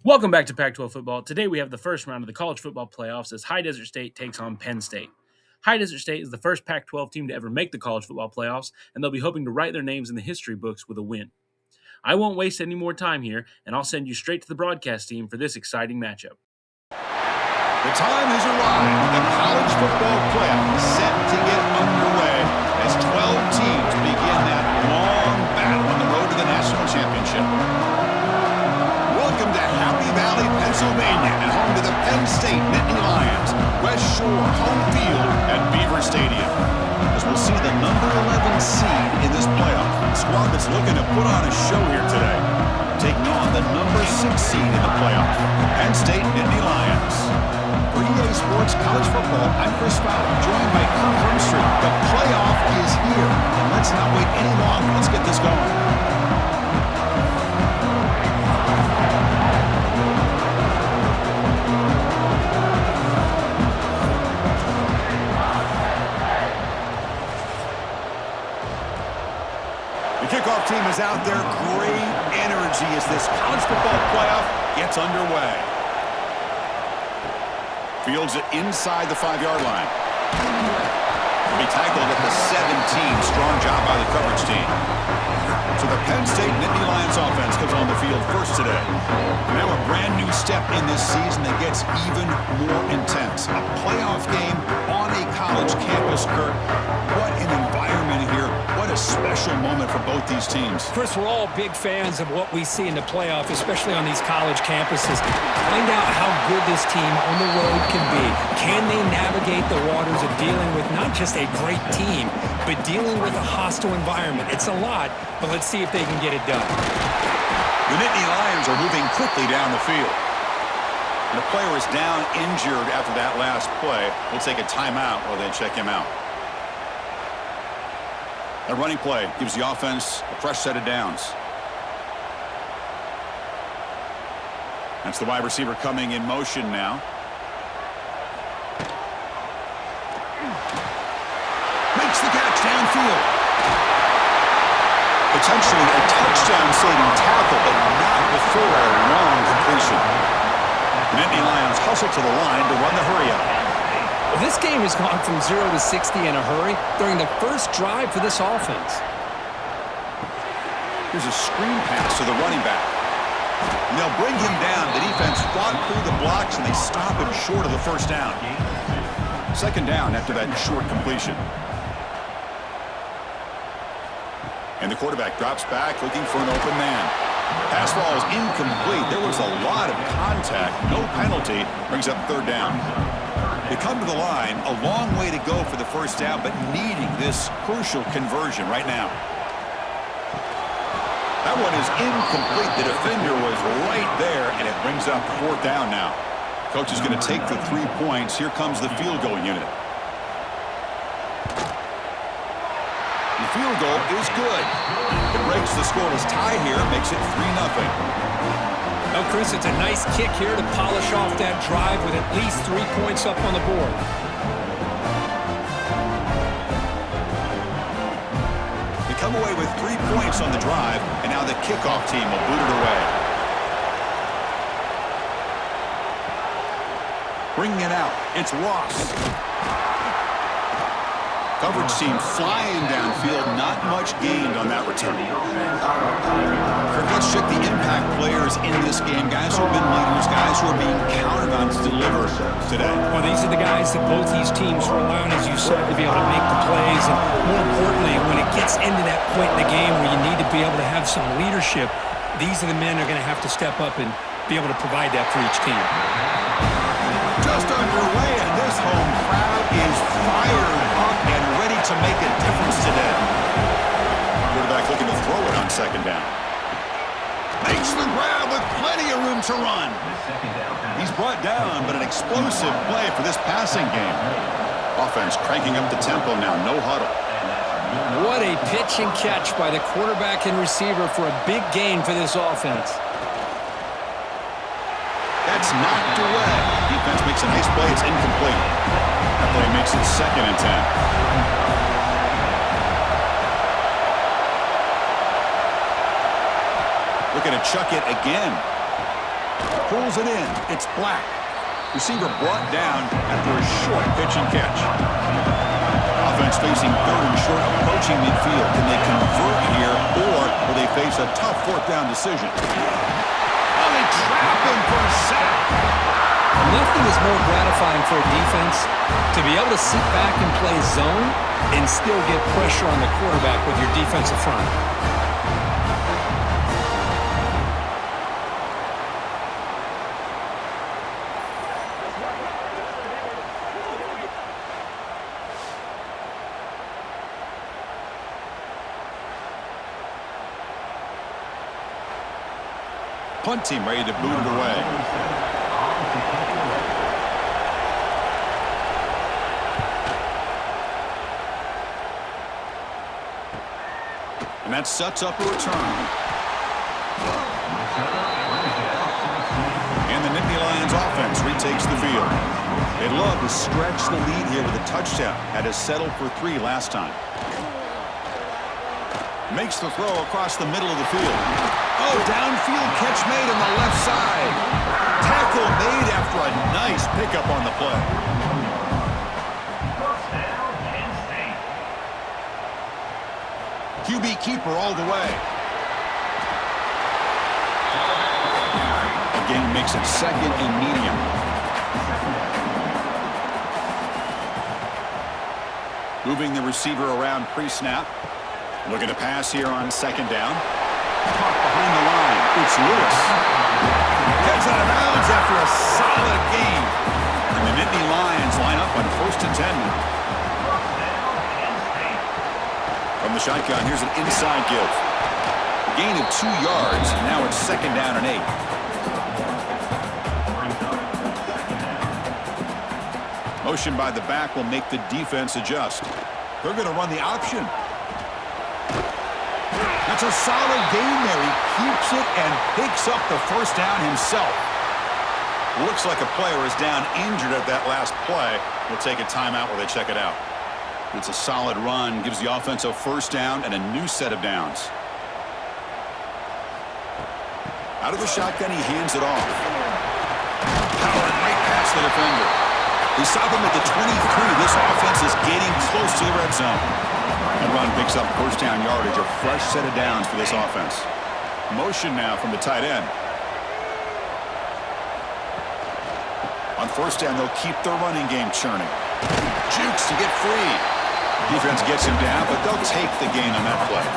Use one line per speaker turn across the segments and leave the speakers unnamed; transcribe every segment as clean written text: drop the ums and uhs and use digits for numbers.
Welcome back to Pac-12 football. Today we have the first round of the college football playoffs as High Desert State takes on Penn State. High Desert State is the first Pac-12 team to ever make the college football playoffs, and they'll be hoping to write their names in the history books with a win. I won't waste any more time here, and I'll send you straight to the broadcast team for this exciting matchup.
The time has arrived. The college football playoff is set to get underway as 12 teams begin that long battle on the road to the national championship. Welcome to Happy Valley, Pennsylvania, and home to the Penn State Nittany Lions. West Shore home field at Beaver Stadium. As we'll see the number 11 seed in this playoff. The squad that's looking to put on a show here today. Taking on the number 6 seed in the playoff, Penn State Nittany Lions. For EA Sports College Football, I'm Chris Fowler, joined by Kurt Hermstreet. The playoff is here, and let's not wait any longer. Let's get this going. Kickoff team is out there. Great energy as this college football playoff gets underway. Fields it inside the 5-yard line. Be tackled at the 17. Strong job by the coverage team. So the Penn State Nittany Lions offense comes on the field first today. And now a brand new step in this season that gets even more intense. A playoff game on a college campus, Kurt. What an environment here. What a special moment for both these teams.
Chris, we're all big fans of what we see in the playoff, especially on these college campuses. Find out how good this team on the road can be. Can they navigate the waters of dealing with not just a great team, but dealing with a hostile environment? It's a lot, but let's see if they can get it done.
The Nittany Lions are moving quickly down the field. And the player is down injured after that last play. We'll take a timeout while they check him out. That running play gives the offense a fresh set of downs. That's the wide receiver coming in motion now. Makes the catch downfield. Potentially a touchdown-saving tackle, but not before a long completion. The Nittany Lions hustle to the line to run the hurry-up.
Well, this game has gone from 0 to 60 in a hurry during the first drive for this offense.
Here's a screen pass to the running back. And they'll bring him down. The defense fought through the blocks, and they stop him short of the first down. Second down after that short completion. And the quarterback drops back looking for an open man. Pass ball is incomplete. There was a lot of contact. No penalty. Brings up third down. They come to the line, a long way to go for the first down, but needing this crucial conversion right now. That one is incomplete. The defender was right there, and it brings up fourth down now. Coach is going to take the 3 points. Here comes the field goal unit. The field goal is good. It breaks the scoreless tie here, makes it 3-0.
Well, Chris, it's a nice kick here to polish off that drive with at least 3 points up on the board.
They come away with 3 points on the drive, and now the kickoff team will boot it away. Bringing it out, it's Ross. Coverage team flying downfield, not much gained on that return. Let's check the impact players in this game. Guys who have been leaders, guys who are being counted on to deliver today.
Well, these are the guys that both these teams rely on, as you said, to be able to make the plays. And more importantly, when it gets into that point in the game where you need to be able to have some leadership, these are the men who are going to have to step up and be able to provide that for each team.
Just underway, and this home crowd is fired up and ready to make a difference today. Quarterback looking to throw it on second down. Makes the grab with plenty of room to run. He's brought down, but an explosive play for this passing game. Offense cranking up the tempo now, no huddle.
What a pitch and catch by the quarterback and receiver for a big gain for this offense.
That's knocked away. Defense makes a nice play. It's incomplete. That play makes it 2nd and 10. Looking to chuck it again. Pulls it in. It's Black. Receiver brought down after a short pitch and catch. Offense facing third and short, approaching midfield. Can they convert here, or will they face a tough fourth down decision? Oh, they trap him for a sack.
Nothing is more gratifying for a defense to be able to sit back and play zone and still get pressure on the quarterback with your defensive front.
Punt team ready to boot it away. And that sets up a return. And the Nittany Lions offense retakes the field. They'd love to stretch the lead here with a touchdown. Had to settle for 3 last time. Makes the throw across the middle of the field. Oh, downfield catch made on the left side. Tackle made after a nice pickup on the play. QB keeper all the way. Again, makes it second and medium. Moving the receiver around pre-snap. Looking to pass here on second down. Caught behind the line. It's Lewis. Heads out of bounds after a solid gain. And the Nittany Lions line up on 1st and 10. From the shotgun, here's an inside give. A gain of 2 yards. Now it's 2nd down and 8. Motion by the back will make the defense adjust. They're going to run the option. That's a solid gain there. He keeps it and picks up the 1st down himself. Looks like a player is down injured at that last play. We'll take a timeout while they check it out. It's a solid run. Gives the offense a 1st down and a new set of downs. Out of the shotgun, he hands it off. Powered right past the defender. They stop him at the 23. This offense is getting close to the red zone. And run picks up 1st down yardage, a fresh set of downs for this offense. Motion now from the tight end. On 1st down, they'll keep their running game churning. Jukes to get free. Defense gets him down, but they'll take the gain on that play.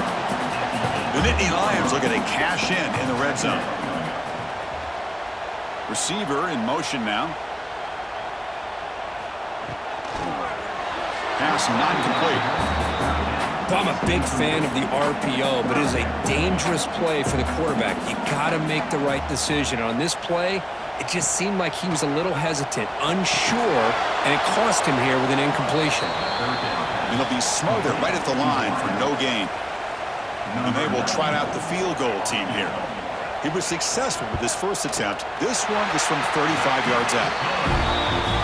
The Nittany Lions looking to cash in the red zone. Receiver in motion now. Pass not complete.
I'm a big fan of the RPO, but it is a dangerous play for the quarterback. You got to make the right decision. On this play, it just seemed like he was a little hesitant, unsure, and it cost him here with an incompletion.
And they'll be smothered right at the line for no gain. And they will try out the field goal team here. He was successful with his first attempt. This one is from 35 yards out.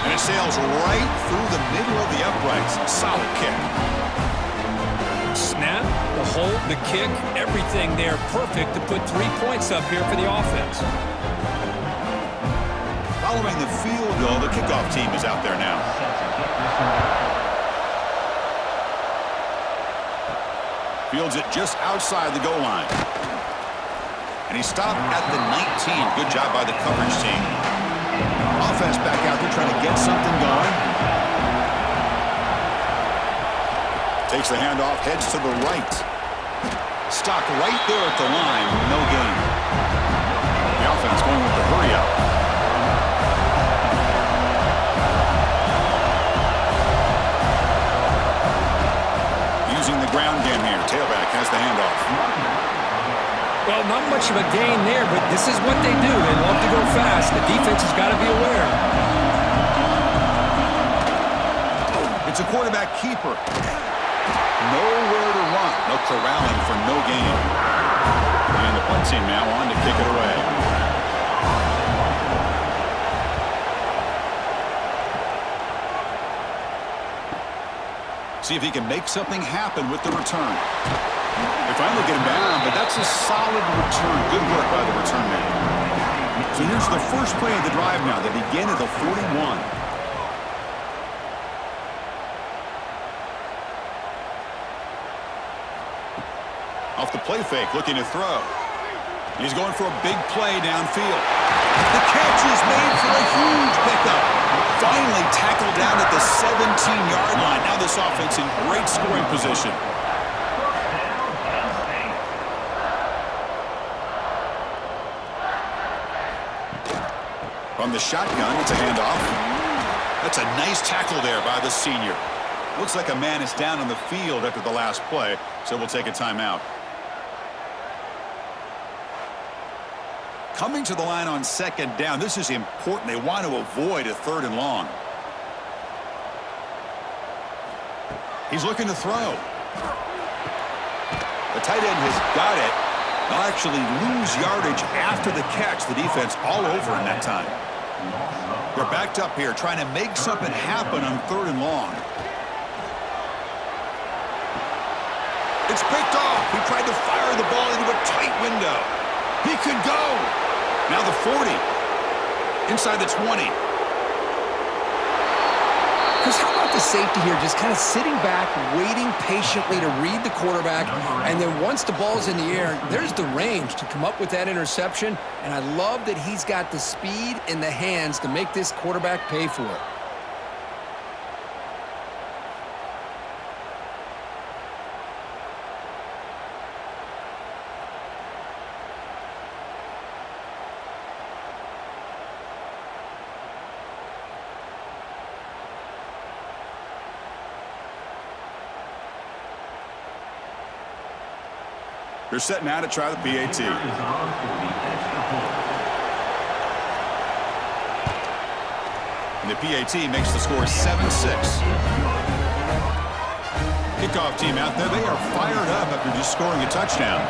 And it sails right through the middle of the uprights. Solid kick.
Snap, the hold, the kick, everything there perfect to put 3 points up here for the offense.
Following the field goal, the kickoff team is out there now. Fields it just outside the goal line. And he stopped at the 19. Good job by the coverage team. Offense back out there trying to get something going. Takes the handoff, heads to the right. Stopped right there at the line, no gain. The offense going with the hurry up. Using the ground game here. Tailback has the handoff.
Well, not much of a gain there, but this is what they do. They love to go fast. The defense has got to be aware.
It's a quarterback keeper. Nowhere to run. No corralling for no gain. And the punt team now on to kick it away. See if he can make something happen with the return. They finally get him down, but that's a solid return. Good work by the return man. So here's the first play of the drive now. They begin at the 41. Off the play fake, looking to throw. He's going for a big play downfield. The catch is made for a huge pickup. Finally tackled down at the 17-yard line. Now this offense in great scoring position. From the shotgun, it's a handoff. That's a nice tackle there by the senior. Looks like a man is down on the field after the last play, so we'll take a timeout. Coming to the line on second down, this is important. They want to avoid a 3rd and long. He's looking to throw. The tight end has got it. They'll actually lose yardage after the catch. The defense all over in that time. They're backed up here trying to make something happen on 3rd and long. It's picked off. He tried to fire the ball into a tight window. He could go. Now the 40. Inside the 20.
Because how about the safety here, just kind of sitting back, waiting patiently to read the quarterback, and then once the ball's in the air, there's the range to come up with that interception, and I love that he's got the speed in the hands to make this quarterback pay for it.
They're setting out to try the PAT. And the PAT makes the score 7-6. Kickoff team out there, they are fired up after just scoring a touchdown.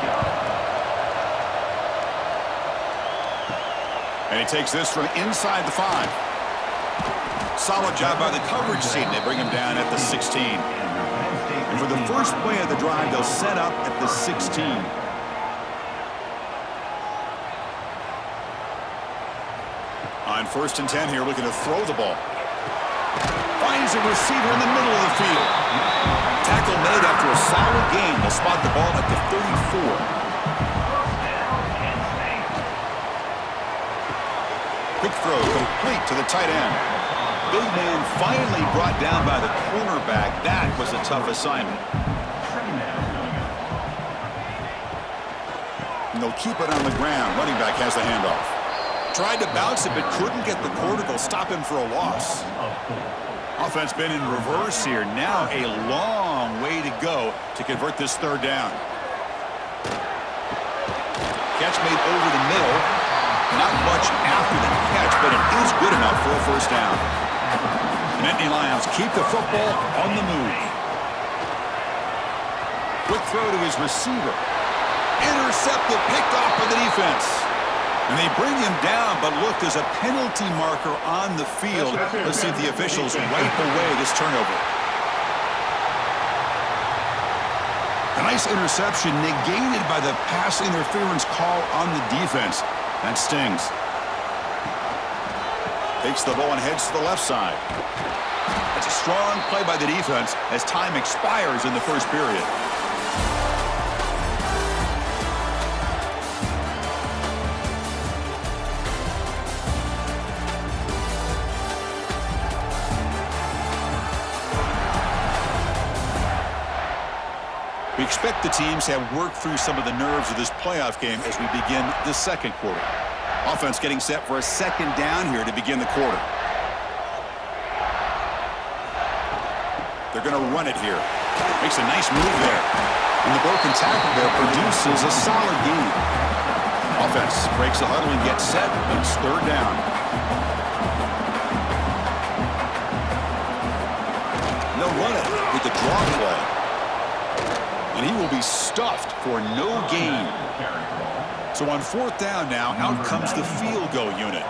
And he takes this from inside the 5. Solid job by the coverage team. They bring him down at the 16. And for the first play of the drive, they'll set up at the 16. On 1st and 10 here, looking to throw the ball. Finds a receiver in the middle of the field. Tackle made after a solid gain. They'll spot the ball at the 34. Quick throw complete to the tight end. Big man finally brought down by the cornerback. That was a tough assignment. And they'll keep it on the ground. Running back has the handoff. Tried to bounce it, but couldn't get the corner. They'll stop him for a loss. Offense been in reverse here. Now a long way to go to convert this 3rd down. Catch made over the middle. Not much after the catch, but it is good enough for a 1st down. Nittany Lions keep the football on the move. Quick throw to his receiver. Intercepted, picked off by the defense. And they bring him down, but look, there's a penalty marker on the field. Let's see if the officials wipe away this turnover. A nice interception negated by the pass interference call on the defense. That stings. Takes the ball and heads to the left side. That's a strong play by the defense as time expires in the 1st period. We expect the teams to have worked through some of the nerves of this playoff game as we begin the 2nd quarter. Offense getting set for a 2nd down here to begin the quarter. They're going to run it here. Makes a nice move there. And the broken tackle there produces a solid gain. Offense breaks the huddle and gets set. It's 3rd down. They'll run it with the draw play. And he will be stuffed for no gain. So on 4th down now, out comes the field goal unit.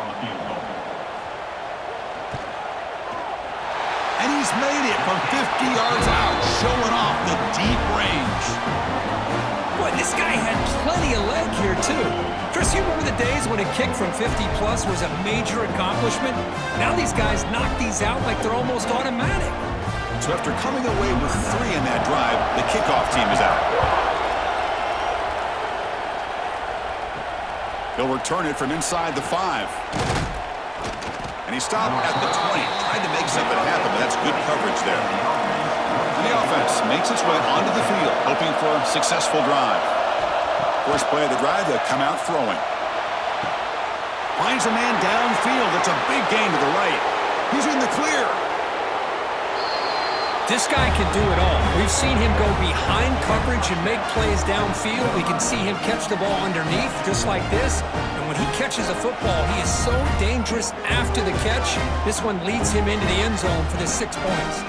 And he's made it from 50 yards out, showing off the deep range.
Boy, this guy had plenty of leg here, too. Chris, you remember the days when a kick from 50-plus was a major accomplishment? Now these guys knock these out like they're almost automatic.
So after coming away with 3 in that drive, the kickoff team is out. He'll return it from inside the 5. And he stopped at the 20. Tried to make something happen, but that's good coverage there. And the offense makes its way onto the field, hoping for a successful drive. First play of the drive, they'll come out throwing. Finds a man downfield. It's a big gain to the right. He's in the clear.
This guy can do it all. We've seen him go behind coverage and make plays downfield. We can see him catch the ball underneath, just like this. And when he catches a football, he is so dangerous after the catch. This one leads him into the end zone for the 6 points.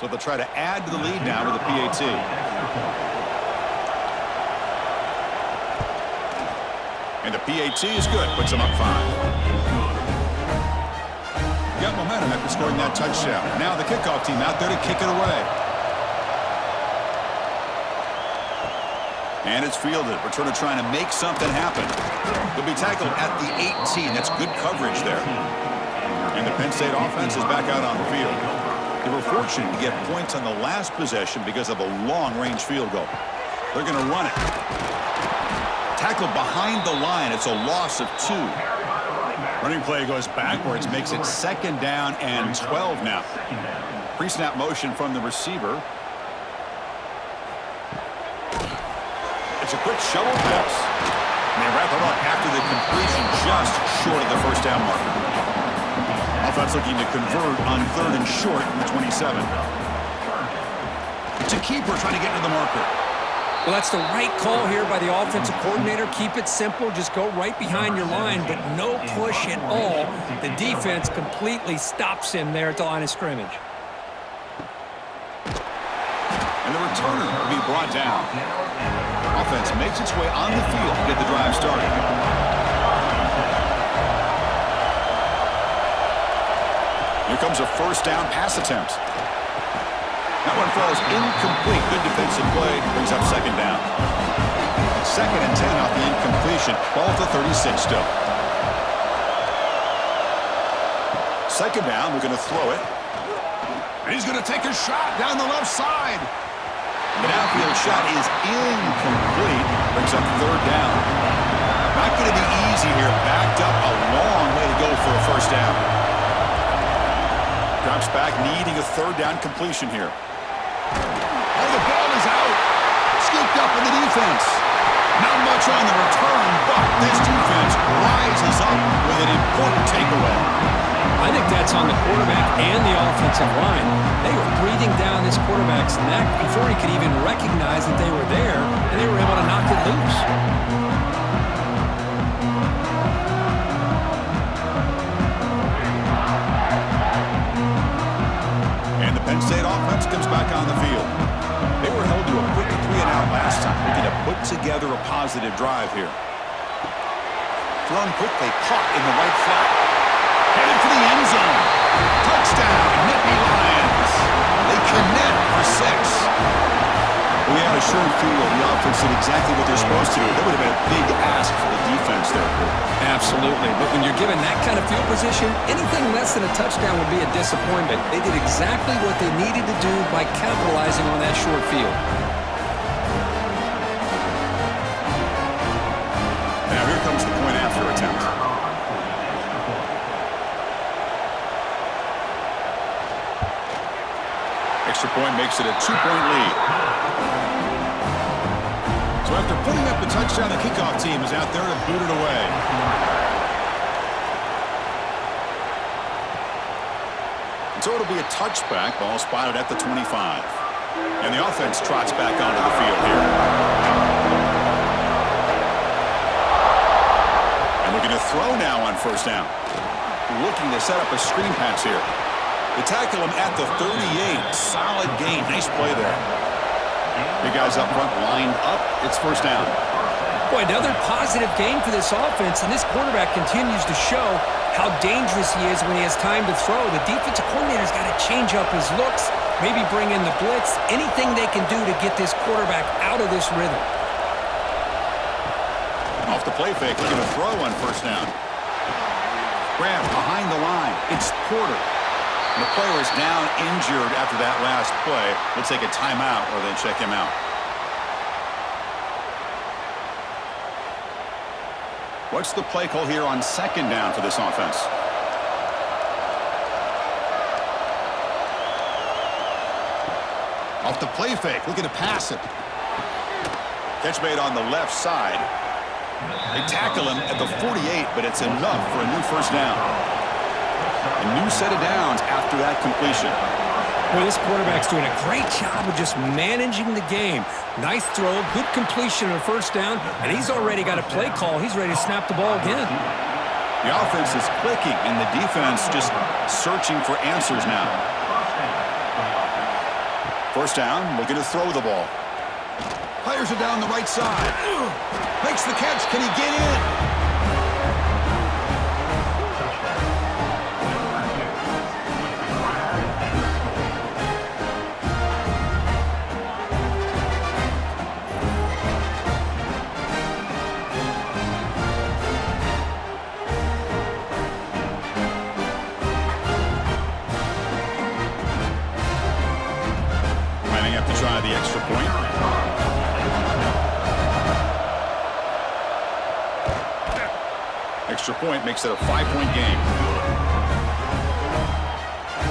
So they'll try to add to the lead now with a PAT. And the PAT is good. Puts them up 5. Got momentum after scoring that touchdown. Now the kickoff team out there to kick it away. And it's fielded. Returner trying to make something happen. He'll be tackled at the 18. That's good coverage there. And the Penn State offense is back out on the field. They were fortunate to get points on the last possession because of a long-range field goal. They're going to run it. Tackled behind the line. It's a loss of 2. Running play goes backwards, makes it 2nd down and 12 now. Pre-snap motion from the receiver. It's a quick shovel pass. And they wrap it up after the completion just short of the first down marker. Offense looking to convert on 3rd and short from the 27. It's a keeper trying to get to the marker.
Well, that's the right call here by the offensive coordinator. Keep it simple. Just go right behind your line, but no push at all. The defense completely stops him there at the line of scrimmage.
And the returner will be brought down. Offense makes its way on the field to get the drive started. Here comes a first down pass attempt. That one falls incomplete. Good defensive play. Brings up 2nd down. 2nd and 10 off the incompletion. Ball to 36 still. 2nd down. We're going to throw it. And he's going to take a shot down the left side. The downfield shot is incomplete. Brings up 3rd down. Not going to be easy here. Backed up a long way to go for a first down. Drops back, needing a 3rd down completion here. Oh, the ball is out. Scooped up in the defense. Not much on the return, but this defense rises up with an important takeaway.
I think that's on the quarterback and the offensive line. They were breathing down this quarterback's neck before he could even recognize that they were there, and they were able to knock it loose.
Penn State offense comes back on the field. They were held to a quick 3-and-out last time. Looking to put together a positive drive here. Thrown quickly, caught in the right flat. Headed for the end zone. Touchdown, Nittany Lions. They connect for 6. We had a sure feel the offense did exactly what they're supposed to do. That would have been a big ask for the defense there.
Absolutely. But when you're given that kind of field position, anything less than a touchdown would be a disappointment. They did exactly what they needed to do by capitalizing on that short field.
Now here comes the point after attempt. Extra point makes it a 2-point lead. So after putting up the touchdown, the kickoff team is out there to boot it away. And so it'll be a touchback. Ball spotted at the 25. And the offense trots back onto the field here. And looking to throw now on 1st down. Looking to set up a screen pass here. They tackle him at the 38. Solid gain. Nice play there. Big guys up front lined up. It's 1st down.
Boy, another positive game for this offense, and this quarterback continues to show how dangerous he is when he has time to throw. The defensive coordinator's got to change up his looks, maybe bring in the blitz, anything they can do to get this quarterback out of this rhythm.
Off the play fake, looking to throw on first down. Grab behind the line. It's Porter. And the player is down injured after that last play. We'll take a timeout or then check him out. What's the play call here on second down for this offense? Off the play fake, looking to pass it. Catch made on the left side. They tackle him at the 48, but it's enough for a new first down. A new set of downs after that completion.
Well, this quarterback's doing a great job of just managing the game. Nice throw, good completion on first down, and he's already got a play call. He's ready to snap the ball again.
The offense is clicking, and the defense just searching for answers now. First down, looking to throw the ball. Fires it down the right side. Makes the catch. Can he get in? Lining up to try the extra point. Extra point makes it a 5-point game.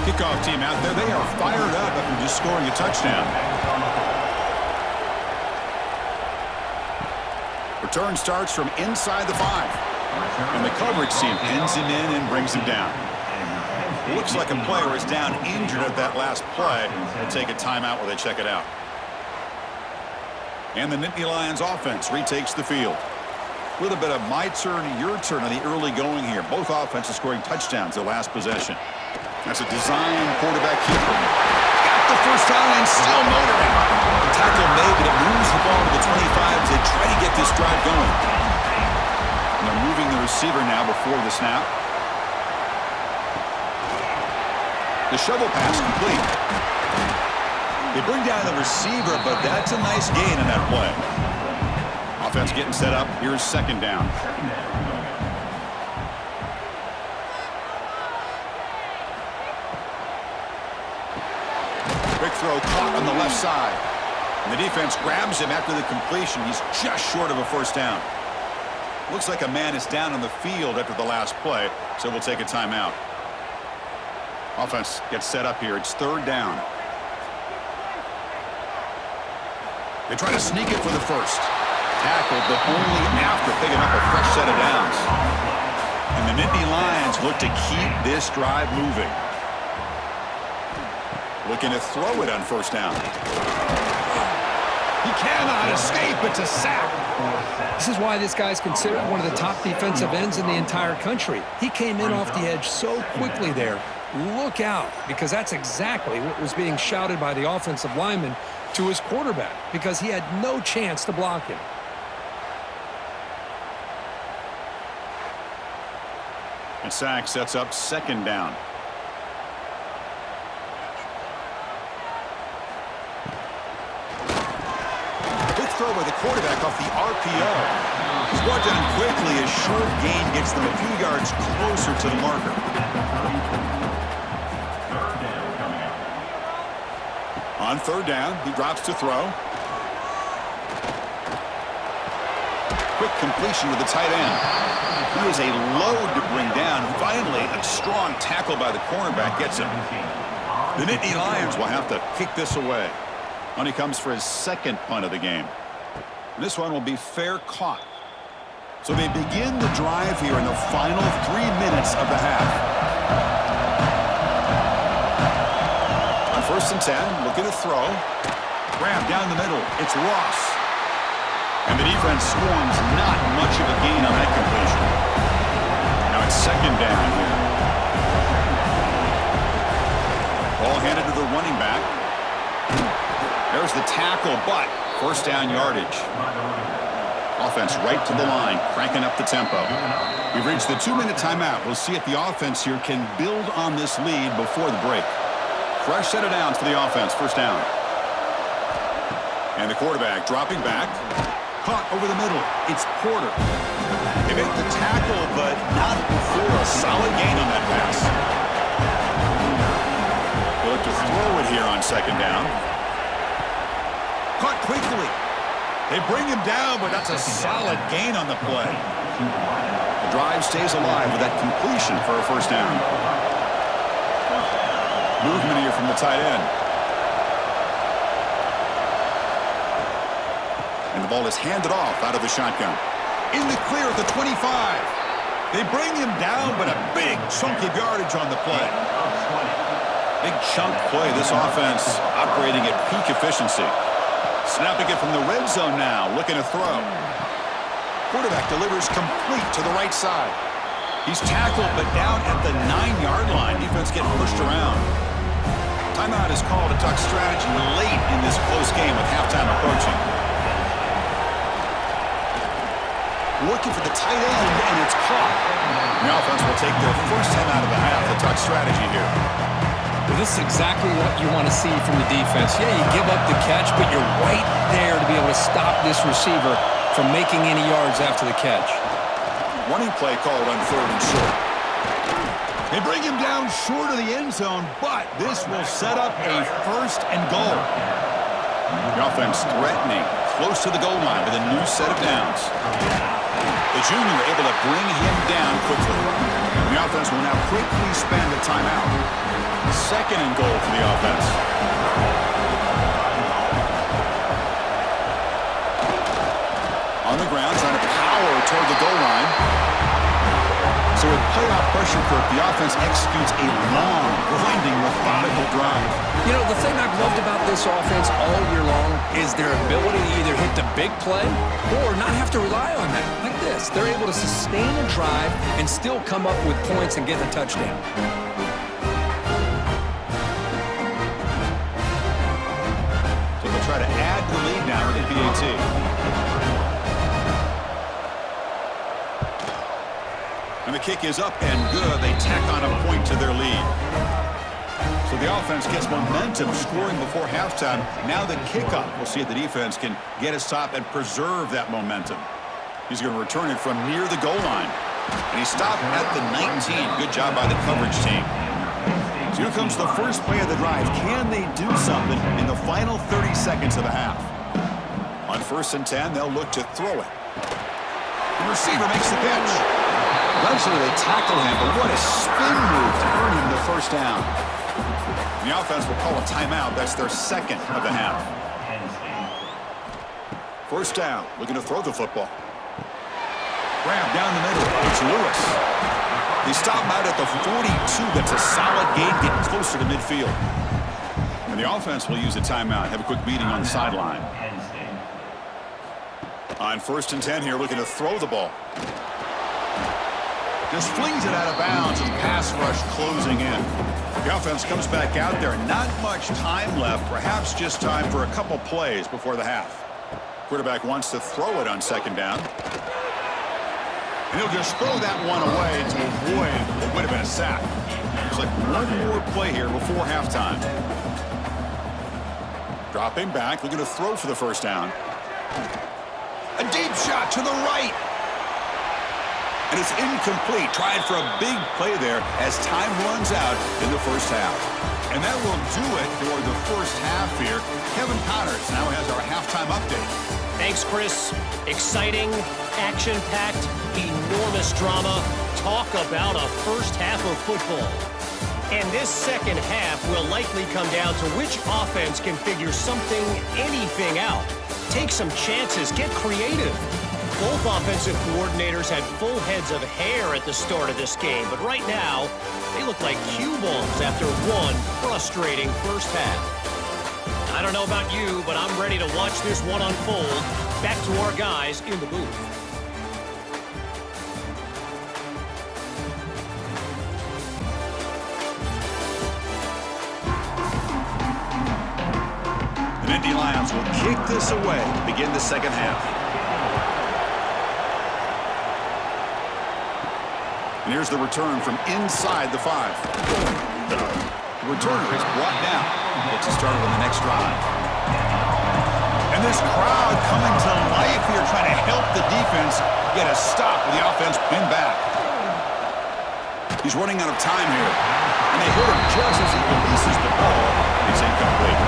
Kickoff team out there. They are fired up after just scoring a touchdown. Return starts from inside the 5. And the coverage team pins him in and brings him down. Looks like a player is down injured at that last play. They'll take a timeout while they check it out. And the Nittany Lions offense retakes the field. A little bit of my turn, your turn on the early going here. Both offenses scoring touchdowns their last possession. That's a design quarterback keeper. Got the first down and still motoring. The tackle made, but it moves the ball to the 25 as they try to get this drive going. And they're moving the receiver now before the snap. The shovel pass complete. They bring down the receiver, but that's a nice gain in that play. Offense getting set up. Here's second down. Quick throw caught on the left side. And the defense grabs him after the completion. He's just short of a first down. Looks like a man is down on the field after the last play, so we'll take a timeout. Offense gets set up here. It's third down. They try to sneak it for the first. Tackled, but only after picking up a fresh set of downs. And the Nittany Lions look to keep this drive moving. Looking to throw it on first down. He cannot escape. It's a sack.
This is why this guy's considered one of the top defensive ends in the entire country. He came in off the edge so quickly there. Look out, because that's exactly what was being shouted by the offensive lineman to his quarterback, because he had no chance to block him.
And sack sets up second down. Quick throw by the quarterback off the RPO. He's brought down quickly. A short gain gets them a few yards closer to the marker. On third down, he drops to throw. Quick completion to the tight end. He is a load to bring down. Finally, a strong tackle by the cornerback gets him. The Nittany Lions will have to kick this away. On he comes for his second punt of the game. This one will be fair caught. So they begin the drive here in the final 3 minutes of the half. On first and 10, looking to throw. Grab down the middle. It's Ross. And the defense swarms not much of a gain on that completion. Now it's second down here. Ball handed to the running back. There's the tackle, but first down yardage. Off offense right to the line, cranking up the tempo. We've reached the 2-minute timeout. We'll see if the offense here can build on this lead before the break. Fresh set of downs for the offense. First down. And the quarterback dropping back. Caught over the middle. It's Porter. They make the tackle, but not before a solid gain on that pass. They'll look to throw it here on second down. Caught quickly. They bring him down, but that's a solid gain on the play. The drive stays alive with that completion for a first down. Movement here from the tight end. And the ball is handed off out of the shotgun. In the clear at the 25. They bring him down, but a big chunk of yardage on the play. Big chunk play. This offense operating at peak efficiency. Snapping it from the red zone now, looking to throw. Quarterback delivers complete to the right side. He's tackled, but down at the 9-yard line. Defense getting pushed around. Timeout is called to talk strategy late in this close game with halftime approaching. Looking for the tight end, and it's caught. The offense will take their first time out of the half to talk strategy here.
Well, this is exactly what you want to see from the defense. Yeah, you give up the catch, but you're right there to be able to stop this receiver from making any yards after the catch.
Running play called on 3rd and short. They bring him down short of the end zone, but this will set up a 1st and goal. The offense threatening close to the goal line with a new set of downs. The junior able to bring him down quickly. The offense will now quickly spend the timeout. 2nd and goal for the offense. On the ground, trying to power toward the goal line. So with playoff pressure, Kirk, the offense executes a long, grinding, methodical drive.
You know, the thing I've loved about this offense all year long is their ability to either hit the big play or not have to rely on that. Like this, they're able to sustain a drive and still come up with points and get a touchdown.
So they'll try to add the lead now with the PAT. And the kick is up and good. They tack on a point to their lead. So the offense gets momentum scoring before halftime. Now the kickoff. We'll see if the defense can get a stop and preserve that momentum. He's going to return it from near the goal line. And he stopped at the 19. Good job by the coverage team. So here comes the first play of the drive. Can they do something in the final 30 seconds of the half? On 1st and 10, they'll look to throw it. The receiver makes the catch. Eventually they tackle him, but what a spin move to earn him the first down. The offense will call a timeout. That's their 2nd of the half. First down, looking to throw the football. Grab down the middle. It's Lewis. They stop him out at the 42. That's a solid gain, getting closer to midfield. And the offense will use a timeout. Have a quick meeting on the sideline. On 1st and 10 here, looking to throw the ball. Just flings it out of bounds and pass rush closing in. The offense comes back out there. Not much time left. Perhaps just time for a couple plays before the half. Quarterback wants to throw it on 2nd down. And he'll just throw that one away to avoid what would have been a sack. Looks like one more play here before halftime. Dropping back, looking to throw for the first down. A deep shot to the right. And it's incomplete. Tried for a big play there as time runs out in the first half. And that will do it for the first half here. Kevin Connors now has our halftime update.
Thanks, Chris. Exciting, action-packed, enormous drama. Talk about a first half of football. And this second half will likely come down to which offense can figure something, anything out. Take some chances, get creative. Both offensive coordinators had full heads of hair at the start of this game, but right now, they look like cue balls after one frustrating first half. I don't know about you, but I'm ready to watch this one unfold. Back to our guys in the booth.
The Nittany Lions will kick this away to begin the second half. And here's the return from inside the 5. The returner is brought down. Gets us started on the next drive. And this crowd coming to life here, trying to help the defense get a stop with the offense pinned back. He's running out of time here. And they hit him just as he releases the ball. It's incomplete.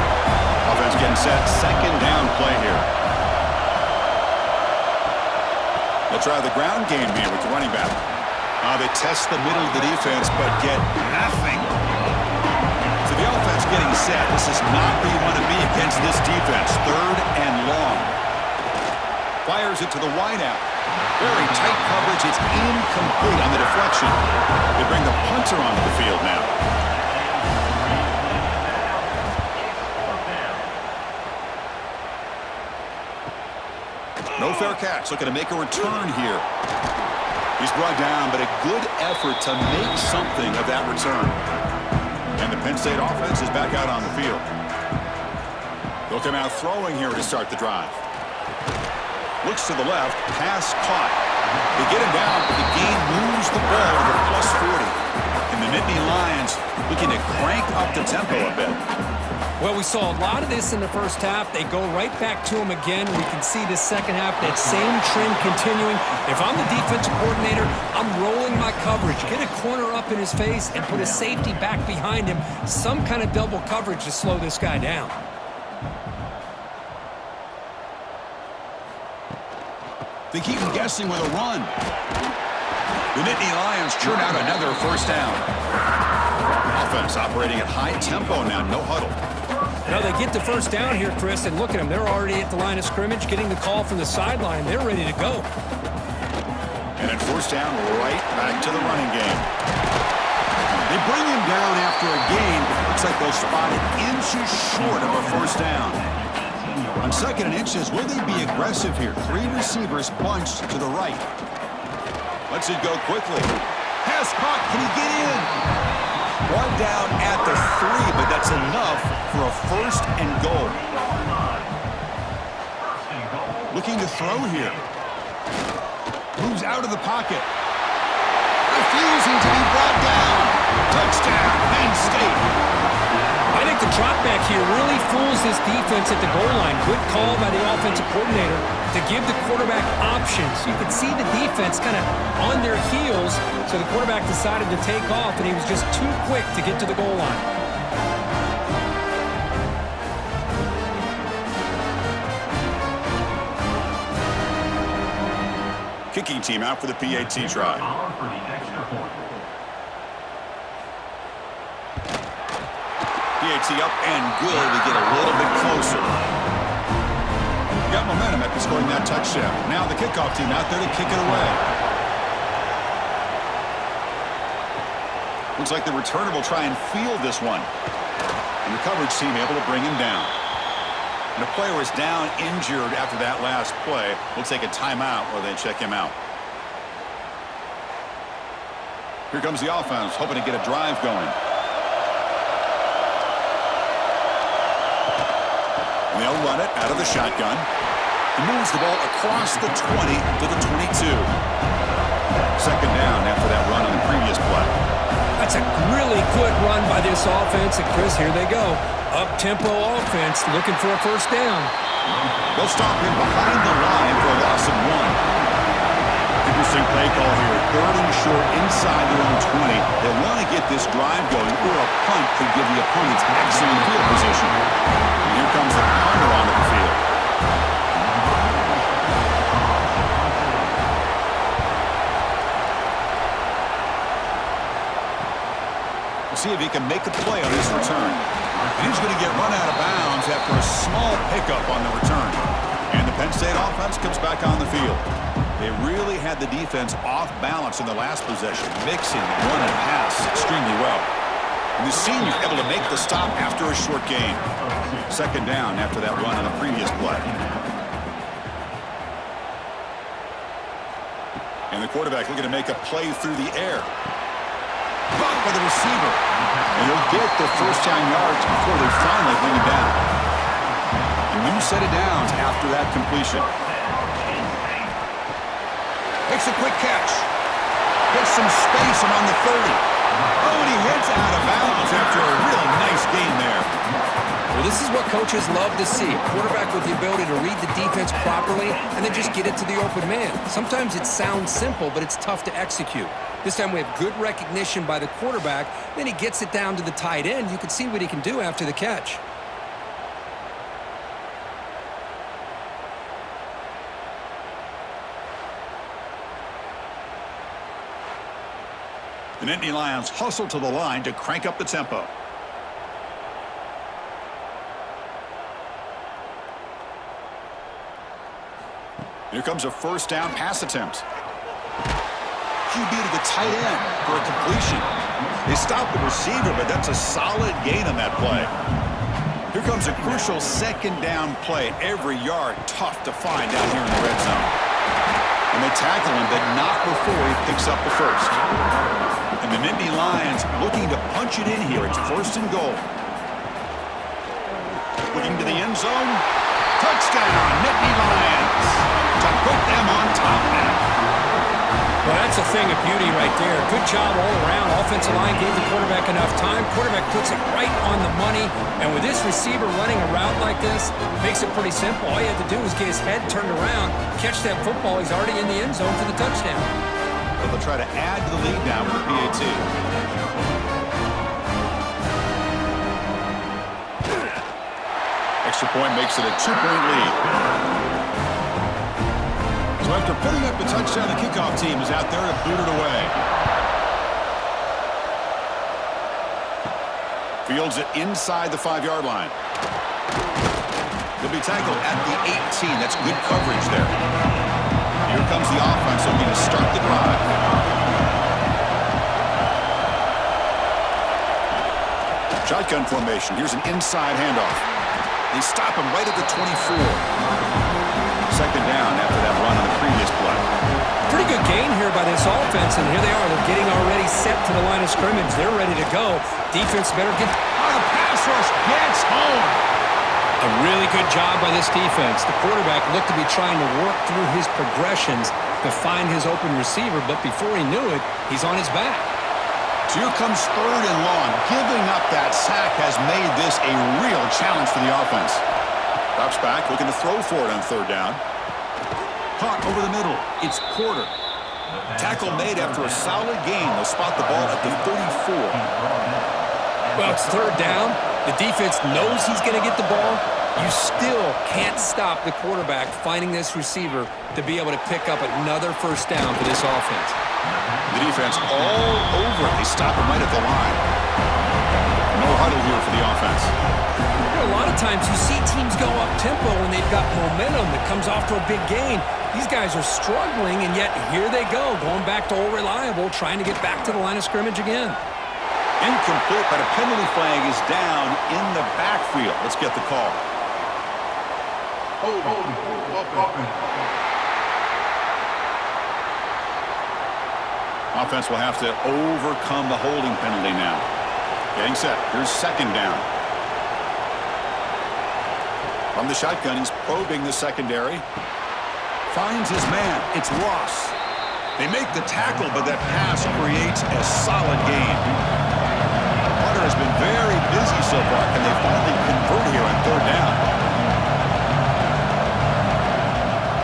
Offense getting set. Second down play here. They'll try the ground game here with the running back. They test the middle of the defense, but get nothing. So the offense getting set. This is not where you want to be against this defense. Third and long. Fires it to the wideout. Very tight coverage. It's incomplete on the deflection. They bring the punter onto the field now. No fair catch. Looking to make a return here. He's brought down, but a good effort to make something of that return. And the Penn State offense is back out on the field. They'll come out throwing here to start the drive. Looks to the left, pass caught. They get him down, but the game moves the ball to the plus 40. And the Nittany Lions looking to crank up the tempo a bit.
Well, we saw a lot of this in the first half. They go right back to him again. We can see the second half, that same trend continuing. If I'm the defensive coordinator, I'm rolling my coverage. Get a corner up in his face and put a safety back behind him. Some kind of double coverage to slow this guy down.
They keep him guessing with a run. The Nittany Lions churn out another first down. Offense operating at high tempo now, no huddle.
Now they get the first down here, Chris, and look at them. They're already at the line of scrimmage, getting the call from the sideline. They're ready to go.
And at first down, right back to the running game. They bring him down after a gain. Looks like they'll spot it inches short of a first down. On second and inches, will they be aggressive here? 3 receivers bunched to the right. Lets it go quickly. Pass caught. Can he get in? One down at the 3, but that's enough for a first and goal. Looking to throw here. Moves out of the pocket. Refusing to be brought down. Touchdown, Penn State.
I think the drop back here really fools this defense at the goal line. Good call by the offensive coordinator to give the quarterback options. You could see the defense kind of on their heels, so the quarterback decided to take off, and he was just too quick to get to the goal line.
Kicking team out for the PAT try. PAT up and good. We get a little bit closer. Got momentum after scoring that touchdown. Now the kickoff team out there to kick it away. Looks like the returner will try and field this one. And the coverage team able to bring him down. And the player is down injured after that last play. We'll take a timeout while they check him out. Here comes the offense, hoping to get a drive going. And they'll run it out of the shotgun. He moves the ball across the 20 to the 22. Second down after that run on the previous play.
That's a really good run by this offense. And Chris, here they go. Up-tempo offense looking for a first down.
They'll stop him behind the line for a loss of 1. Interesting play call here. Third and short inside their own 20. They want to get this drive going, or a punt could give the opponents excellent field position. And here comes the punter onto the field. We'll see if he can make a play on this return. And he's going to get run out of bounds after a small pickup on the return. And the Penn State offense comes back on the field. They really had the defense off balance in the last possession, mixing run and pass extremely well. And the senior able to make the stop after a short gain. Second down after that run on the previous play. And the quarterback looking to make a play through the air. Caught by the receiver. And he'll get the first down yards before they finally bring him down. A new set of downs after that completion. Makes a quick catch. Gets some space around the 30. Oh, and he hits out of bounds after a real nice gain there.
Well, this is what coaches love to see. A quarterback with the ability to read the defense properly and then just get it to the open man. Sometimes it sounds simple, but it's tough to execute. This time we have good recognition by the quarterback. Then he gets it down to the tight end. You can see what he can do after the catch.
The Nittany Lions hustle to the line to crank up the tempo. Here comes a first down pass attempt. QB to the tight end for a completion. They stop the receiver, but that's a solid gain on that play. Here comes a crucial second down play. Every yard tough to find down here in the red zone. And they tackle him, but not before he picks up the first. And the Nittany Lions looking to punch it in here. It's first and goal. Looking to the end zone. Touchdown, Nittany Lions. To put them on top now.
Well, that's a thing of beauty right there. Good job all around. Offensive line gave the quarterback enough time. Quarterback puts it right on the money. And with this receiver running a route like this, makes it pretty simple. All you have to do is get his head turned around, catch that football. He's already in the end zone for the touchdown.
So they'll try to add to the lead now with the PAT. Extra point makes it a 2-point lead. So after putting up the touchdown, the kickoff team is out there to boot it away. Fields it inside the 5-yard line. He'll be tackled at the 18. That's good coverage there. Here comes the offense looking to start the drive. Shotgun formation. Here's an inside handoff. They stop him right at the 24. Second down after that run on the previous play.
Pretty good gain here by this offense, and here they are. They're getting already set to the line of scrimmage. They're ready to go. Defense better get...
Oh, the pass rush gets home.
A really good job by this defense. The quarterback looked to be trying to work through his progressions to find his open receiver, but before he knew it, he's on his back.
So here comes third and long. Giving up that sack has made this a real challenge for the offense. Drops back, looking to throw for it on third down. Caught over the middle. It's Porter. Tackle made after a solid gain. They'll spot the ball at the 34.
Well, it's third down. The defense knows he's going to get the ball. You still can't stop the quarterback finding this receiver to be able to pick up another first down for this offense.
The defense all over it. They stop him right at the line. No huddle here for the offense.
A lot of times you see teams go up-tempo when they've got momentum that comes off to a big gain. These guys are struggling, and yet here they go, going back to old reliable, trying to get back to the line of scrimmage again.
Incomplete, but a penalty flag is down in the backfield. Let's get the call. Offense will have to overcome the holding penalty now. Getting set. Here's second down. From the shotgun, he's probing the secondary. Finds his man. It's Ross. They make the tackle, but that pass creates a solid gain. Carter has been very busy so far. Can they finally convert here on third down?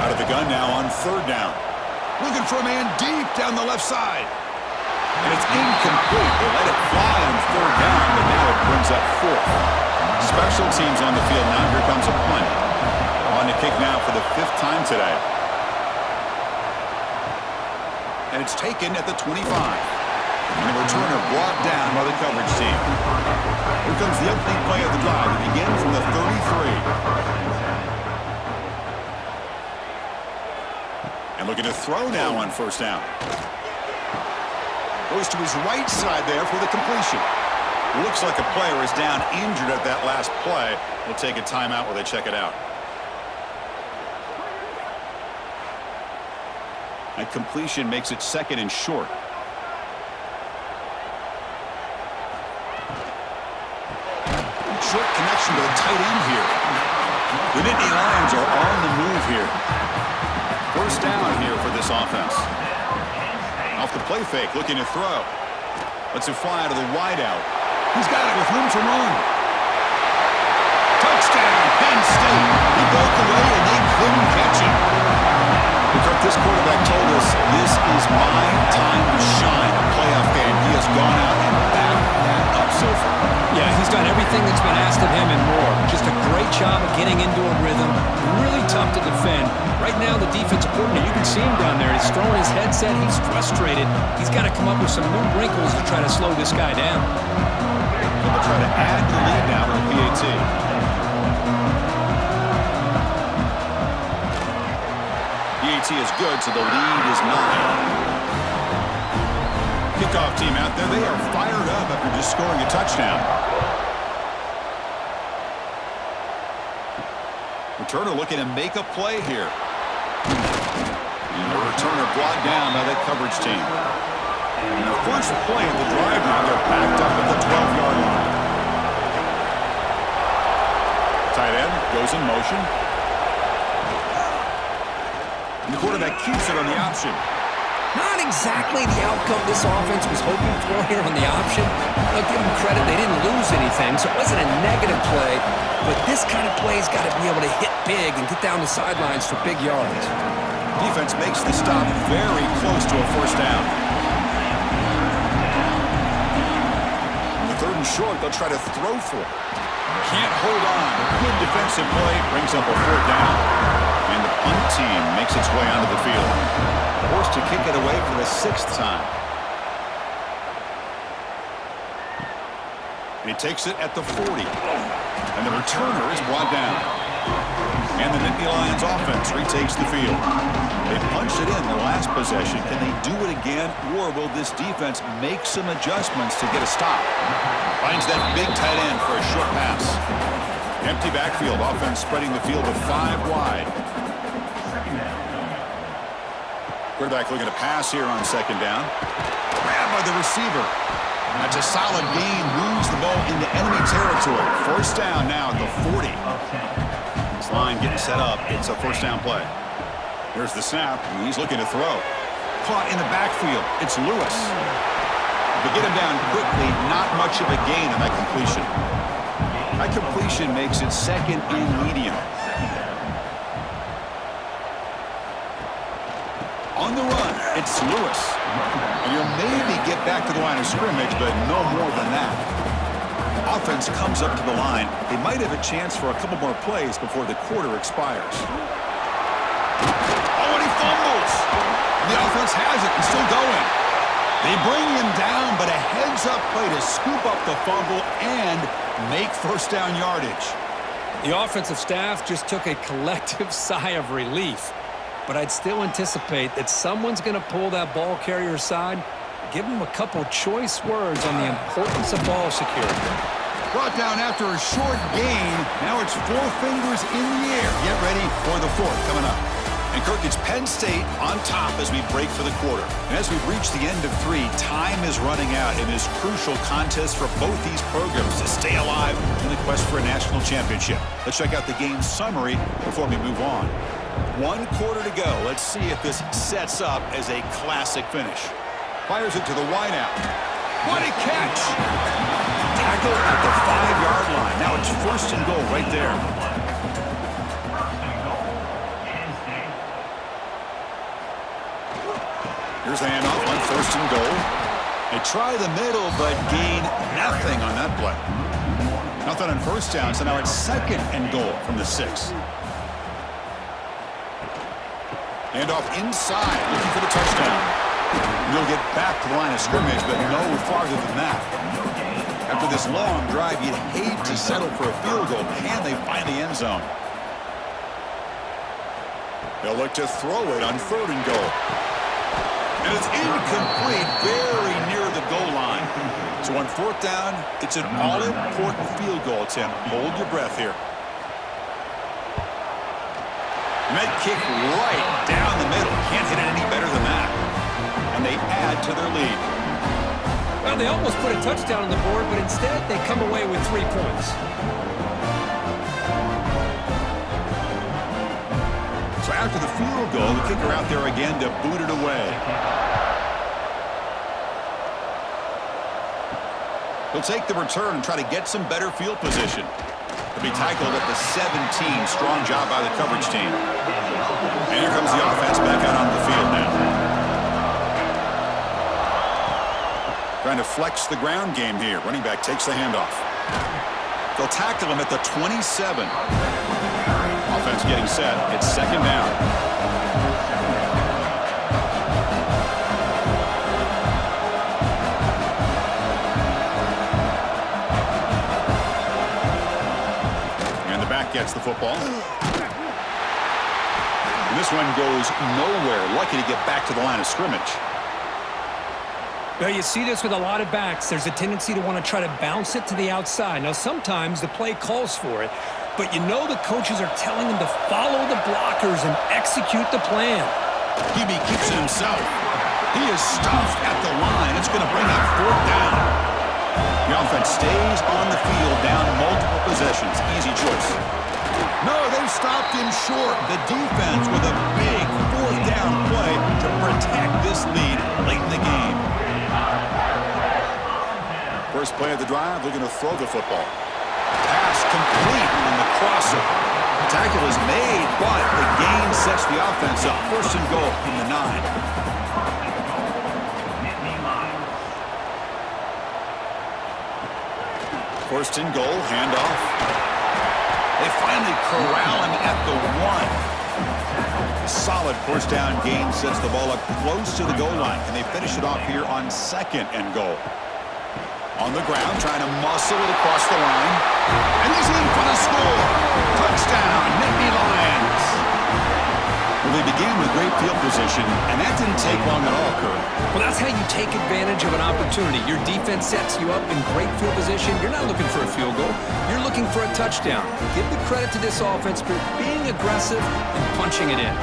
Out of the gun now on third down. Looking for a man deep down the left side. And it's incomplete. They let it fly on third down, but now it brings up fourth. Special teams on the field now. Here comes a punt. On the kick now for the 5th time today. And it's taken at the 25. And the returner brought down by the coverage team. Here comes the opening play of the drive. It begins from the 33. And looking to throw now on first down. Goes to his right side there for the completion. Looks like a player is down injured at that last play. We'll take a timeout while they check it out. That completion makes it second and short. Short connection to the tight end here. The Nittany Lions are on the move here. First down here for this offense. Off off the play fake, looking to throw. Lets it fly out of the wideout. He's got it with room to run. Touchdown, Penn State. He broke away and they couldn't catch him. Because this quarterback told us, this is my time to shine. A playoff game. He has gone out and backed that up so far.
Yeah, he's done everything that's been asked of him and more. Just a great job of getting into a rhythm. Really tough to defend. Right now, the defensive coordinator, you can see him down there. He's throwing his headset. He's frustrated. He's got to come up with some new wrinkles to try to slow this guy down.
They'll try to add the lead now to the PAT. PAT is good, so the lead is 9. Kickoff team out there. They are fired up after just scoring a touchdown. Returner looking to make a play here. And the returner brought down by that coverage team. And the first play of the drive now, they're backed up at the 12-yard line. Tight end goes in motion. And the quarterback keeps it on the option.
Not exactly the outcome this offense was hoping for here on the option. I'll give them credit, they didn't lose anything, so it wasn't a negative play. But this kind of play's got to be able to hit big and get down the sidelines for big yards.
Defense makes the stop very close to a first down. On the 3rd and short, they'll try to throw for it. Can't hold on. Good defensive play brings up a 4th down. And the punt team makes its way onto the field. Forced to kick it away for the 6th time. And he takes it at the 40. And the returner is brought down. And the Nittany Lions offense retakes the field. They punched it in the last possession. Can they do it again, or will this defense make some adjustments to get a stop? Finds that big tight end for a short pass. Empty backfield. Offense spreading the field to 5 wide. Quarterback looking to pass here on 2nd down. Grabbed by the receiver. That's a solid gain. Moves the ball into enemy territory. 1st down now at the 40. This line getting set up. It's a 1st down play. Here's the snap. And he's looking to throw. Caught in the backfield. It's Lewis. They get him down quickly. Not much of a gain on that completion. That completion makes it 2nd and medium. On the run, it's Lewis. And you'll maybe get back to the line of scrimmage, but no more than that. Offense comes up to the line. They might have a chance for a couple more plays before the quarter expires. Oh, and he fumbles. The offense has it and still going. They bring him down, but a heads-up play to scoop up the fumble and make 1st down yardage.
The offensive staff just took a collective sigh of relief. But I'd still anticipate that someone's going to pull that ball carrier aside, give him a couple choice words on the importance of ball security.
Brought down after a short gain. Now it's 4 fingers in the air. Get ready for the 4th coming up. And Kirk, it's Penn State on top as we break for the quarter. And as we've reached the end of 3, time is running out in this crucial contest for both these programs to stay alive in the quest for a national championship. Let's check out the game summary before we move on. 1 quarter to go. Let's see if this sets up as a classic finish. Fires it to the wideout. What a catch! Tackle at the 5-yard line. Now it's 1st and goal right there. Here's the handoff on 1st and goal. They try the middle, but gain nothing on that play. Nothing on 1st down, so now it's 2nd and goal from the 6. Handoff inside, looking for the touchdown. He'll get back to the line of scrimmage, but no farther than that. After this long drive, you'd hate to settle for a field goal. Can they find the end zone? They'll look to throw it on 3rd and goal. And it's incomplete, very near the goal line. So on 4th down, it's an all-important field goal attempt. Hold your breath here. And that kick right down the middle. Can't hit it any better than that. And they add to their lead.
Well, they almost put a touchdown on the board, but instead they come away with 3 points.
So after the field goal, the kicker out there again to boot it away. He'll take the return and try to get some better field position. He'll be tackled at the 17. Strong job by the coverage team. And here comes the offense back out onto the field now. Trying to flex the ground game here. Running back takes the handoff. They'll tackle him at the 27. Offense getting set. It's second down. And the back gets the football. And this one goes nowhere. Lucky to get back to the line of scrimmage.
Now, you see this with a lot of backs. There's a tendency to want to try to bounce it to the outside. Now, sometimes the play calls for it, but you know the coaches are telling them to follow the blockers and execute the plan.
Hebe keeps it himself. He is stuffed at the line. It's going to bring up fourth down. The offense stays on the field down multiple possessions. Easy choice. No, they stopped him short. The defense with a big fourth down play to protect this lead late in the game. First play of the drive, they're going to throw the football. Pass complete on the crosser. The tackle is made, but the gain sets the offense up. First and goal from the 9. First and goal, handoff. They finally corral him at the 1. A solid first down gain sets the ball up close to the goal line. And they finish it off here on second and goal. On the ground, trying to muscle it across the line. And he's in for the score. Touchdown, Nittany Lions. Well, they began with great field position, and that didn't take long at all, Curry.
Well, that's how you take advantage of an opportunity. Your defense sets you up in great field position. You're not looking for a field goal. You're looking for a touchdown. Give the credit to this offense for being aggressive and punching it in.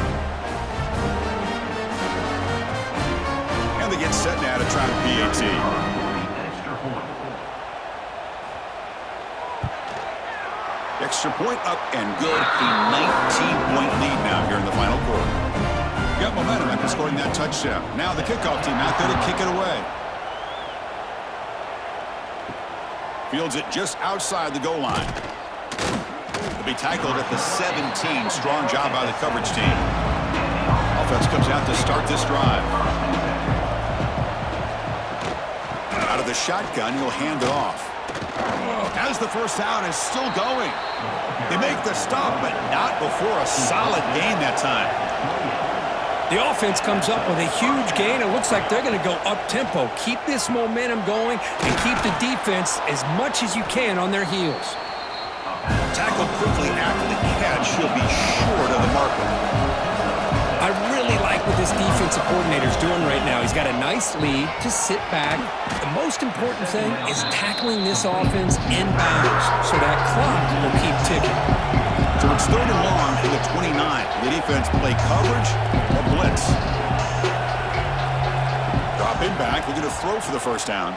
And they get set now to try the PAT. Extra point up and good. A 19-point lead now here in the final quarter. Got momentum after scoring that touchdown. Now the kickoff team out there to kick it away. Fields it just outside the goal line. He'll be tackled at the 17. Strong job by the coverage team. Offense comes out to start this drive. Out of the shotgun, he'll hand it off. As the first down is still going. They make the stop, but not before a solid gain that time.
The offense comes up with a huge gain. It looks like they're going to go up-tempo. Keep this momentum going and keep the defense as much as you can on their heels.
Tackled quickly after the catch. He'll be short of the marker.
I really like what this defensive coordinator is doing right now. He's got a nice lead to sit back. The most important thing is tackling this offense inbounds so that clock will keep ticking.
So it's third and long for the 29. The defense play coverage or blitz. Dropping back, looking to throw for the first down.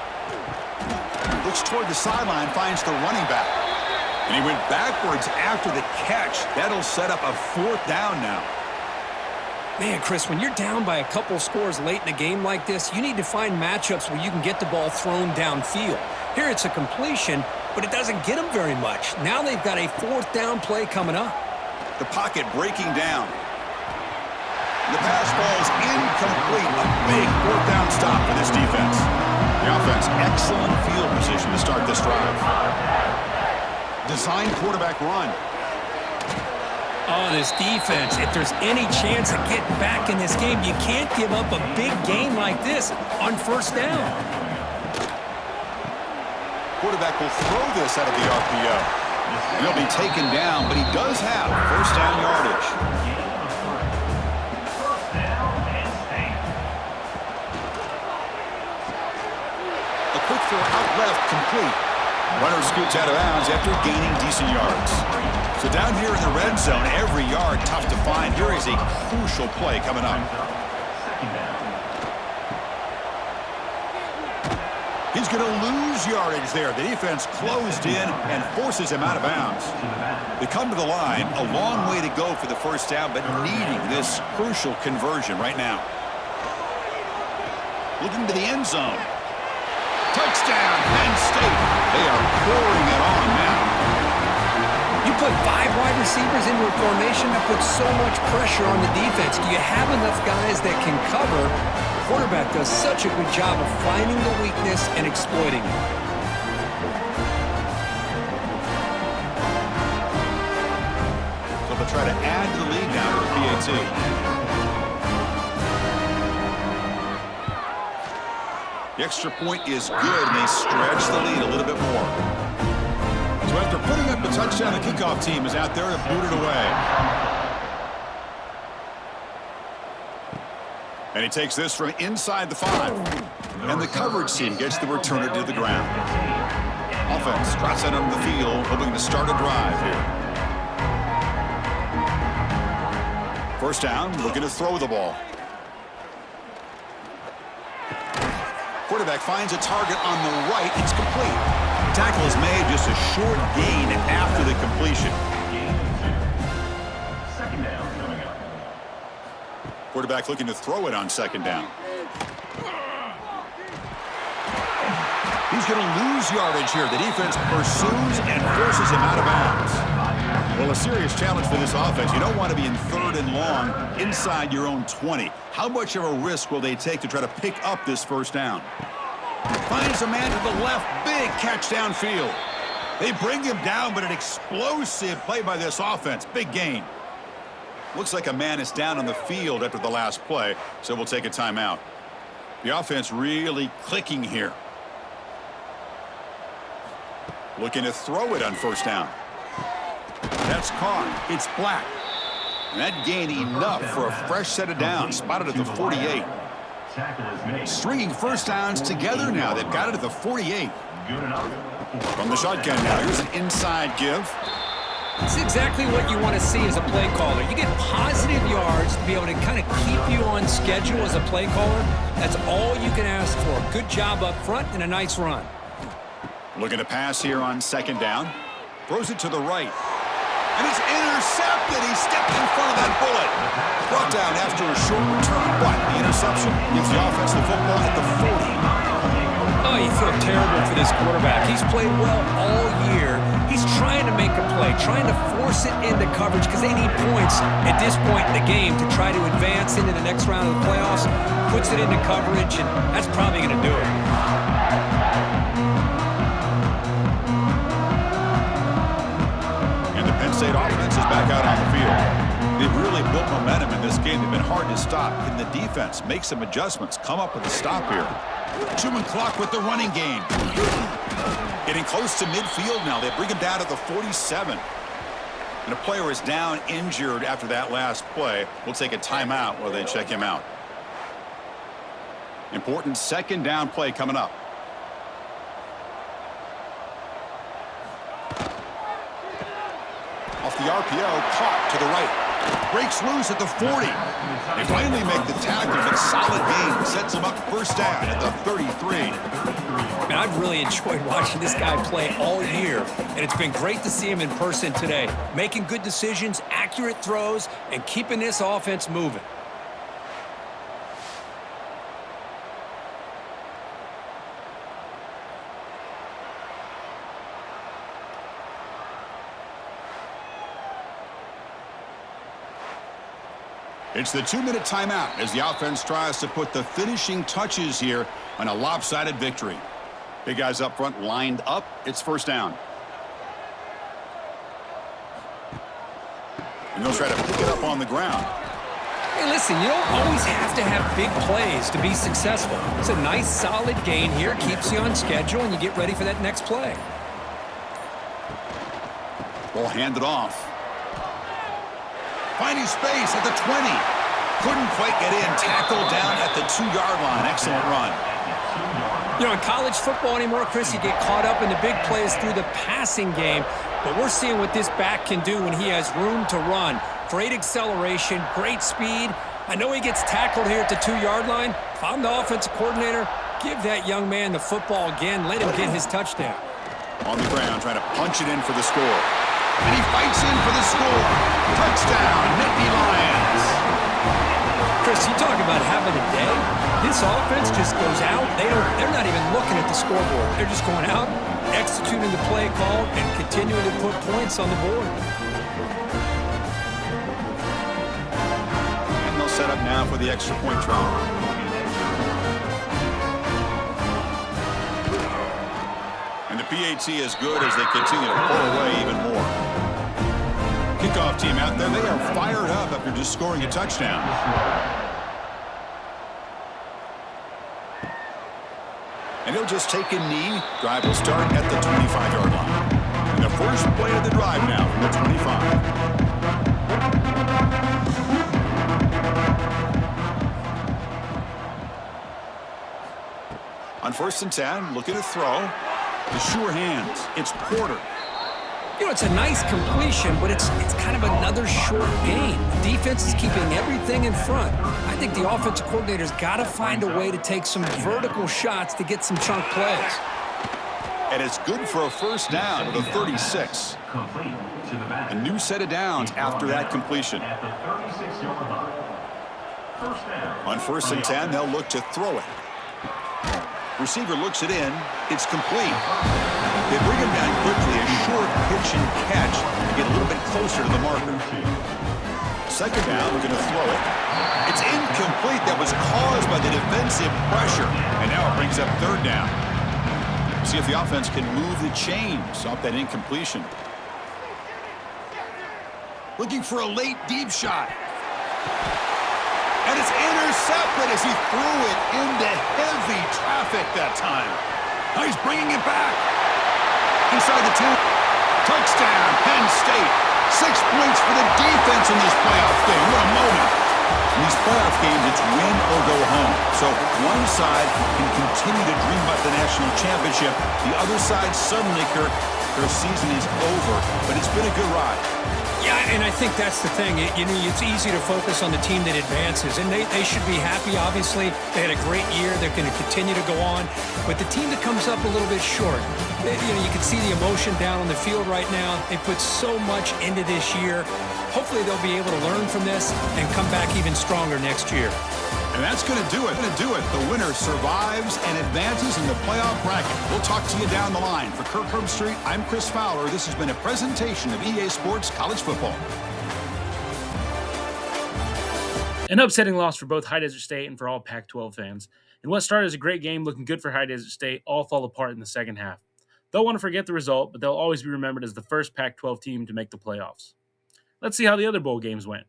Looks toward the sideline, finds the running back. And he went backwards after the catch. That'll set up a fourth down now.
Man, Chris, when you're down by a couple scores late in a game like this, you need to find matchups where you can get the ball thrown downfield. Here it's a completion, but it doesn't get them very much. Now they've got a fourth down play coming up.
The pocket breaking down. The pass falls incomplete. A big fourth down stop for this defense. The offense, excellent field position to start this drive. Design quarterback run.
Oh, this defense, if there's any chance of getting back in this game, you can't give up a big game like this on first down.
Quarterback will throw this out of the RPO. He'll be taken down, but he does have first down yardage. A quick throw out left, complete. Runner scoots out of bounds after gaining decent yards. So down here in the red zone, every yard tough to find. Here is a crucial play coming up. He's going to lose yardage there. The defense closed in and forces him out of bounds. They come to the line, a long way to go for the first down, but needing this crucial conversion right now. Looking to the end zone. Touchdown! Touchdown, Penn State. They are pouring it on now.
You put 5 wide receivers into a formation that puts so much pressure on the defense. Do you have enough guys that can cover? The quarterback does such a good job of finding the weakness and exploiting it.
So they'll try to add to the lead now with the PAT. The extra point is good, and they stretch the lead a little bit more. So after putting up the touchdown, the kickoff team is out there to boot it away. And he takes this from inside the 5. And the coverage team gets the returner to the ground. Offense drops out onto the field, hoping to start a drive here. First down, looking to throw the ball. Quarterback finds a target on the right. It's complete. The tackle is made, just a short gain after the completion.
Second down coming up.
Quarterback looking to throw it on second down. He's going to lose yardage here. The defense pursues and forces him out of bounds. Well, a serious challenge for this offense. You don't want to be in 3rd and long inside your own 20. How much of a risk will they take to try to pick up this first down? Finds a man to the left. Big catch downfield. They bring him down, but an explosive play by this offense. Big gain. Looks like a man is down on the field after the last play, so we'll take a timeout. The offense really clicking here. Looking to throw it on first down. That's caught. It's Black. And that gained enough for a fresh set of downs. Spotted at the 48. Stringing first downs together now. They've got it at the 48. From the shotgun now. Here's an inside give.
It's exactly what you want to see as a play caller. You get positive yards to be able to kind of keep you on schedule as a play caller. That's all you can ask for. Good job up front and a nice run.
Looking to pass here on second down. Throws it to the right. And it's intercepted. He stepped in front of that bullet. Brought down after a short return, but the interception gives the offense the football at the 40.
Oh, you feel terrible for this quarterback. He's played well all year. He's trying to make a play, trying to force it into coverage because they need points at this point in the game to try to advance into the next round of the playoffs. Puts it into coverage, and that's probably going to do it.
Penn State offense is back out on the field. They've really built momentum in this game. They've been hard to stop. Can the defense make some adjustments, come up with a stop here? Chewing clock with the running game. Getting close to midfield now. They bring him down to the 47. And a player is down injured after that last play. We'll take a timeout while they check him out. Important second down play coming up. Off the RPO, caught to the right. Breaks loose at the 40. They finally make the tackle, but solid gain sets them up first down at the 33.
Man, I've really enjoyed watching this guy play all year, and it's been great to see him in person today. Making good decisions, accurate throws, and keeping this offense moving.
It's the 2-minute timeout as the offense tries to put the finishing touches here on a lopsided victory. Big guys up front lined up. It's first down. And they'll try to pick it up on the ground.
Hey, listen, you don't always have to have big plays to be successful. It's a nice, solid gain here. Keeps you on schedule, and you get ready for that next play.
Ball handed off. Finding space at the 20. Couldn't quite get in. Tackled down at the 2-yard line. Excellent run.
You know, in college football anymore, Chris, you get caught up in the big plays through the passing game. But we're seeing what this back can do when he has room to run. Great acceleration, great speed. I know he gets tackled here at the 2-yard line. If I'm the offensive coordinator, give that young man the football again. Let him get his touchdown.
On the ground, trying to punch it in for the score. And he fights in for the score. Touchdown, Nittany Lions.
Chris, you talk about having a day. This offense just goes out. They're not even looking at the scoreboard. They're just going out, executing the play call, and continuing to put points on the board.
And they'll set up now for the extra point try. And the PAT is good as they continue to pull away even more. Kickoff team out there, they are fired up after just scoring a touchdown. And he'll just take a knee. Drive will start at the 25-yard line. And the first play of the drive now from the 25. On 1st and 10, looking to throw. The sure hands. It's Porter.
You know, it's a nice completion, but it's kind of another short game. The defense is keeping everything in front. I think the offensive coordinator's got to find a way to take some vertical shots to get some chunk plays.
And it's good for a first down to the 36. A new set of downs after that completion. On 1st and 10, they'll look to throw it. Receiver looks it in. It's complete. They bring him down quickly, a short pitch and catch to get a little bit closer to the marker. Second down, we're going to throw it. It's incomplete. That was caused by the defensive pressure. And now it brings up 3rd down. See if the offense can move the chains off that incompletion. Looking for a late deep shot. And it's intercepted as he threw it into heavy traffic that time. Now he's bringing it back. Inside the 2. Touchdown, Penn State. 6 points for the defense in this playoff game. What a moment. In these playoff games, it's win or go home. So one side can continue to dream about the national championship. The other side suddenly, Kirk, their season is over. But it's been a good ride.
Yeah, and I think that's the thing. You know, it's easy to focus on the team that advances, and they should be happy, obviously. They had a great year. They're going to continue to go on. But the team that comes up a little bit short, you can see the emotion down on the field right now. They put so much into this year. Hopefully they'll be able to learn from this and come back even stronger next year.
And that's going to do it. The winner survives and advances in the playoff bracket. We'll talk to you down the line. For Kirk Herbstreit, I'm Chris Fowler. This has been a presentation of EA Sports College Football.
An upsetting loss for both High Desert State and for all Pac-12 fans. And what started as a great game looking good for High Desert State all fall apart in the second half. They'll want to forget the result, but they'll always be remembered as the first Pac-12 team to make the playoffs. Let's see how the other bowl games went.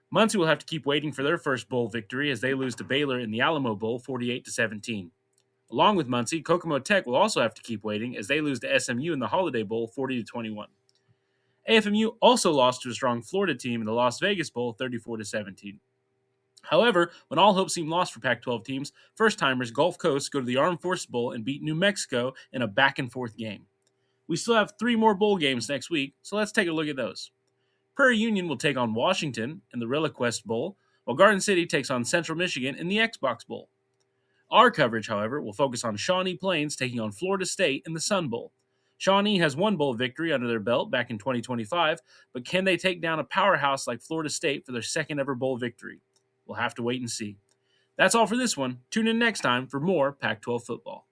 Muncie will have to keep waiting for their first bowl victory as they lose to Baylor in the Alamo Bowl 48-17. Along with Muncie, Kokomo Tech will also have to keep waiting as they lose to SMU in the Holiday Bowl 40-21. AFMU also lost to a strong Florida team in the Las Vegas Bowl 34-17. However, when all hope seemed lost for Pac-12 teams, first-timers Gulf Coast go to the Armed Forces Bowl and beat New Mexico in a back-and-forth game. We still have 3 more bowl games next week, so let's take a look at those. Prairie Union will take on Washington in the ReliaQuest Bowl, while Garden City takes on Central Michigan in the Xbox Bowl. Our coverage, however, will focus on Shawnee Plains taking on Florida State in the Sun Bowl. Shawnee has one bowl victory under their belt back in 2025, but can they take down a powerhouse like Florida State for their second ever bowl victory? We'll have to wait and see. That's all for this one. Tune in next time for more Pac-12 football.